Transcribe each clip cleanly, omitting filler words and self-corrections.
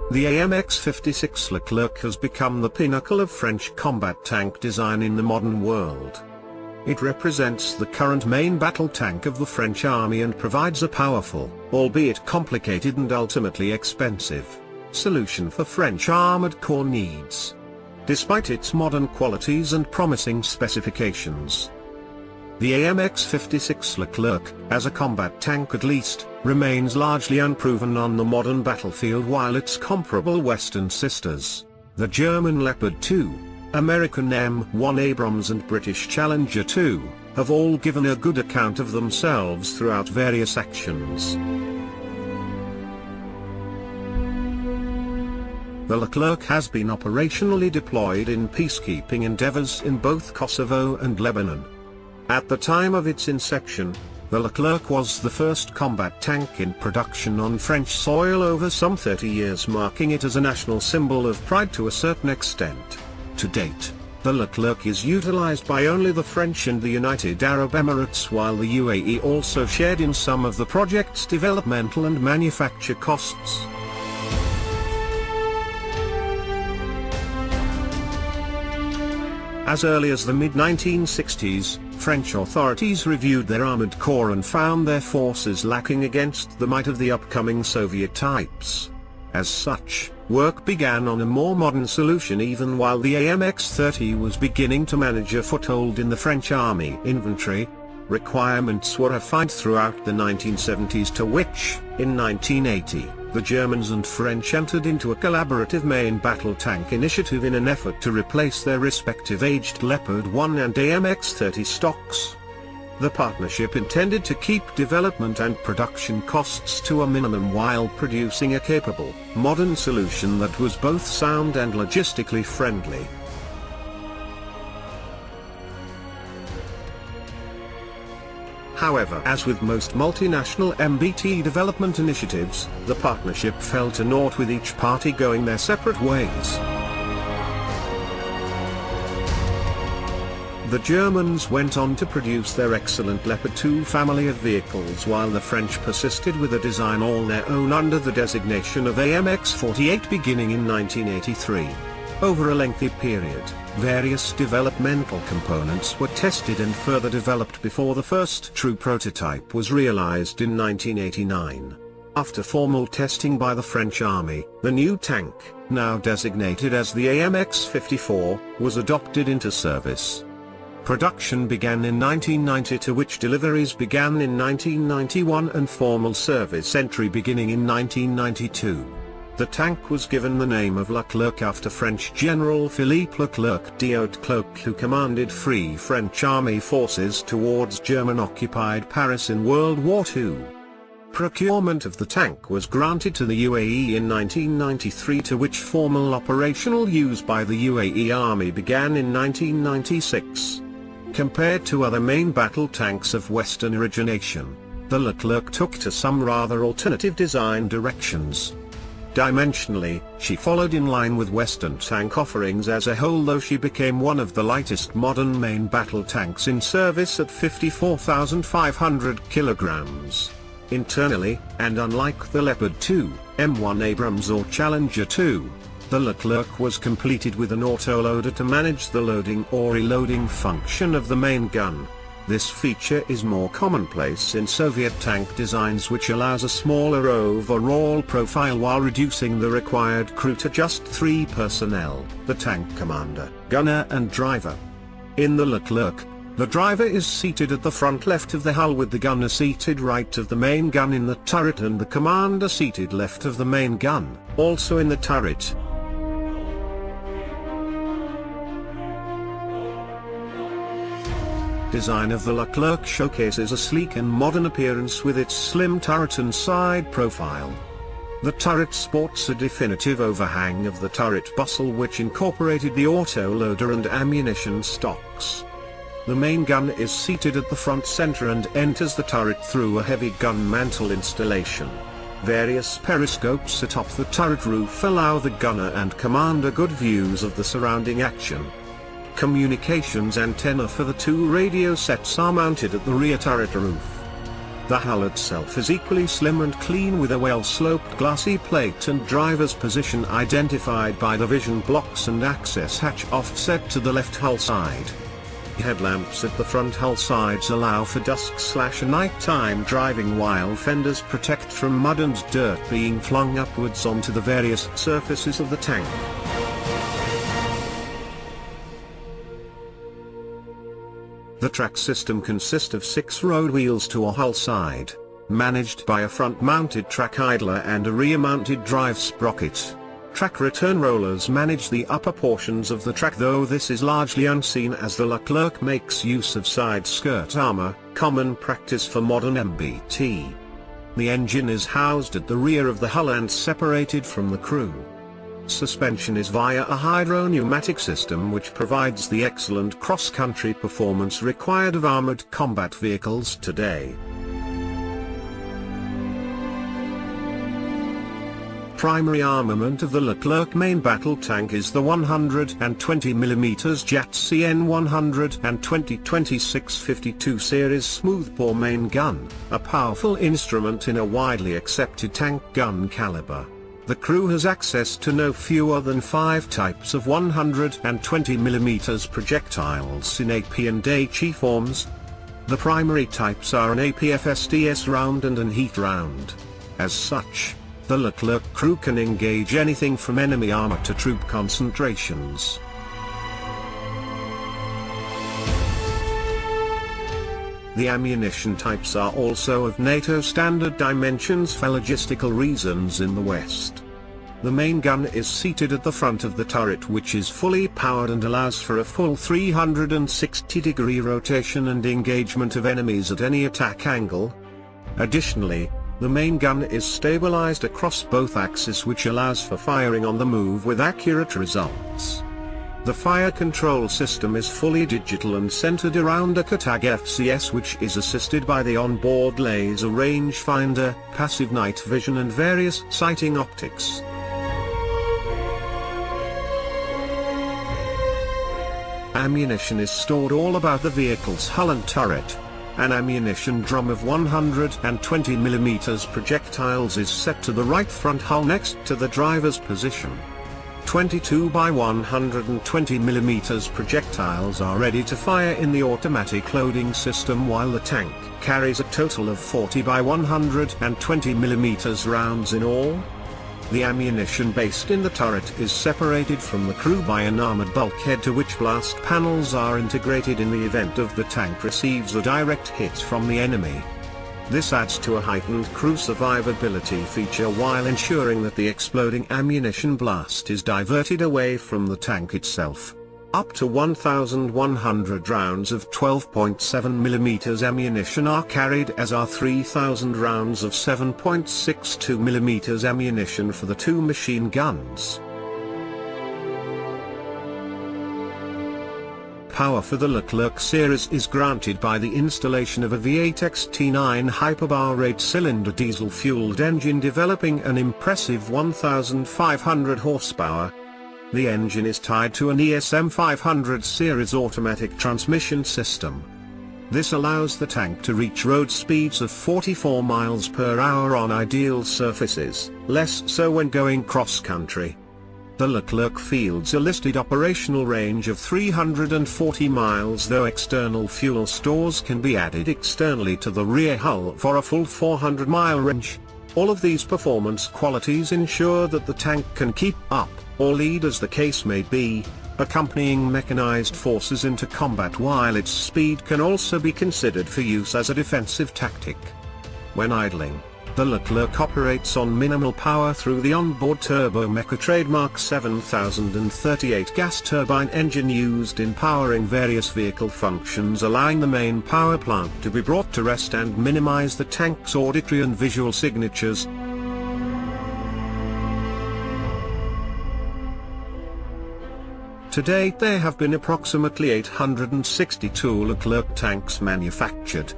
The AMX-56 Leclerc has become the pinnacle of French combat tank design in the modern world. It represents the current main battle tank of the French army and provides a powerful, albeit complicated and ultimately expensive, solution for French armored corps needs. Despite its modern qualities and promising specifications, the AMX-56 Leclerc, as a combat tank at least, remains largely unproven on the modern battlefield, while its comparable Western sisters, the German Leopard 2, American M1 Abrams and British Challenger 2, have all given a good account of themselves throughout various actions. The Leclerc has been operationally deployed in peacekeeping endeavors in both Kosovo and Lebanon. At the time of its inception, the Leclerc was the first combat tank in production on French soil over some 30 years, marking it as a national symbol of pride to a certain extent. To date, the Leclerc is utilized by only the French and the United Arab Emirates, while the UAE also shared in some of the project's developmental and manufacture costs. As early as the mid-1960s, French authorities reviewed their armored corps and found their forces lacking against the might of the upcoming Soviet types. As such, work began on a more modern solution even while the AMX-30 was beginning to manage a foothold in the French army inventory. Requirements were refined throughout the 1970s, to which, in 1980, the Germans and French entered into a collaborative main battle tank initiative in an effort to replace their respective aged Leopard 1 and AMX-30 stocks. The partnership intended to keep development and production costs to a minimum while producing a capable, modern solution that was both sound and logistically friendly. However, as with most multinational MBT development initiatives, the partnership fell to naught, with each party going their separate ways. The Germans went on to produce their excellent Leopard 2 family of vehicles, while the French persisted with a design all their own under the designation of AMX-48 beginning in 1983. Over a lengthy period, various developmental components were tested and further developed before the first true prototype was realized in 1989. After formal testing by the French Army, the new tank, now designated as the AMX-54, was adopted into service. Production began in 1990, to which deliveries began in 1991 and formal service entry beginning in 1992. The tank was given the name of Leclerc after French General Philippe Leclerc d'Hautecloque, who commanded Free French Army forces towards German-occupied Paris in World War II. Procurement of the tank was granted to the UAE in 1993, to which formal operational use by the UAE Army began in 1996. Compared to other main battle tanks of Western origination, the Leclerc took to some rather alternative design directions. Dimensionally, she followed in line with Western tank offerings as a whole, though she became one of the lightest modern main battle tanks in service at 54,500 kilograms. Internally, and unlike the Leopard 2, M1 Abrams or Challenger 2, the Leclerc was completed with an autoloader to manage the loading or reloading function of the main gun. This feature is more commonplace in Soviet tank designs, which allows a smaller overall profile while reducing the required crew to just 3 personnel, the tank commander, gunner and driver. In the Leclerc, the driver is seated at the front left of the hull, with the gunner seated right of the main gun in the turret and the commander seated left of the main gun, also in the turret. Design of the Leclerc showcases a sleek and modern appearance with its slim turret and side profile. The turret sports a definitive overhang of the turret bustle, which incorporated the autoloader and ammunition stocks. The main gun is seated at the front center and enters the turret through a heavy gun mantle installation. Various periscopes atop the turret roof allow the gunner and commander good views of the surrounding action. Communications antenna for the 2 radio sets are mounted at the rear turret roof. The hull itself is equally slim and clean with a well-sloped glassy plate and driver's position identified by the vision blocks and access hatch offset to the left hull side. Headlamps at the front hull sides allow for dusk/nighttime driving while fenders protect from mud and dirt being flung upwards onto the various surfaces of the tank. The track system consists of 6 road wheels to a hull side, managed by a front-mounted track idler and a rear-mounted drive sprocket. Track return rollers manage the upper portions of the track, though this is largely unseen as the Leclerc makes use of side skirt armor, common practice for modern MBT. The engine is housed at the rear of the hull and separated from the crew. Suspension is via a hydro-pneumatic system which provides the excellent cross-country performance required of armored combat vehicles today. Primary armament of the Leclerc main battle tank is the 120mm JAT CN 120 2652 series smoothbore main gun, a powerful instrument in a widely accepted tank gun caliber. The crew has access to no fewer than 5 types of 120mm projectiles in AP and HE forms. The primary types are an APFSDS round and an heat round. As such, the Leclerc crew can engage anything from enemy armor to troop concentrations. The ammunition types are also of NATO standard dimensions for logistical reasons in the West. The main gun is seated at the front of the turret, which is fully powered and allows for a full 360-degree rotation and engagement of enemies at any attack angle. Additionally, the main gun is stabilized across both axes, which allows for firing on the move with accurate results. The fire control system is fully digital and centered around a CATAG FCS, which is assisted by the onboard laser rangefinder, passive night vision and various sighting optics. Ammunition is stored all about the vehicle's hull and turret. An ammunition drum of 120mm projectiles is set to the right front hull next to the driver's position. 22 by 120mm projectiles are ready to fire in the automatic loading system, while the tank carries a total of 40 by 120mm rounds in all. The ammunition based in the turret is separated from the crew by an armored bulkhead to which blast panels are integrated in the event of the tank receives a direct hit from the enemy. This adds to a heightened crew survivability feature while ensuring that the exploding ammunition blast is diverted away from the tank itself. Up to 1,100 rounds of 12.7mm ammunition are carried, as are 3,000 rounds of 7.62mm ammunition for the 2 machine guns. Power for the Leclerc series is granted by the installation of a V8 XT9 hyperbar 8-cylinder diesel-fueled engine developing an impressive 1,500 horsepower. The engine is tied to an ESM 500 series automatic transmission system. This allows the tank to reach road speeds of 44 miles per hour on ideal surfaces, less so when going cross-country. The Leclerc fields a listed operational range of 340 miles, though external fuel stores can be added externally to the rear hull for a full 400-mile range. All of these performance qualities ensure that the tank can keep up, or lead as the case may be, accompanying mechanized forces into combat, while its speed can also be considered for use as a defensive tactic. When idling, the Leclerc operates on minimal power through the onboard Turbomeca trademark 7038 gas turbine engine used in powering various vehicle functions, allowing the main power plant to be brought to rest and minimize the tank's auditory and visual signatures. To date there have been approximately 862 Leclerc tanks manufactured.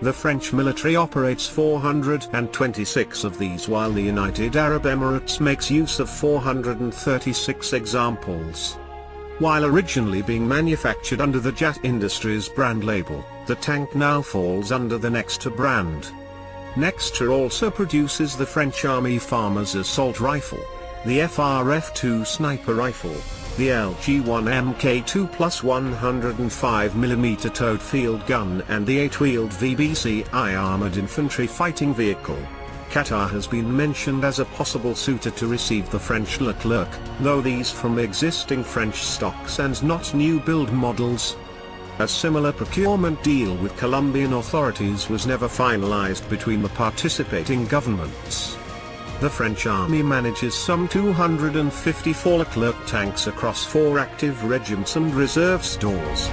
The French military operates 426 of these, while the United Arab Emirates makes use of 436 examples. While originally being manufactured under the JAT Industries brand label, the tank now falls under the Nexter brand. Nextra also produces the French Army Farmer's Assault Rifle, the FRF-2 Sniper Rifle, the LG-1 Mk2 plus 105mm towed field gun and the 8-wheeled VBCI Armored Infantry Fighting Vehicle. Qatar has been mentioned as a possible suitor to receive the French Leclerc, though these from existing French stocks and not new build models. A similar procurement deal with Colombian authorities was never finalized between the participating governments. The French Army manages some 254 Leclerc tanks across 4 active regiments and reserve stores.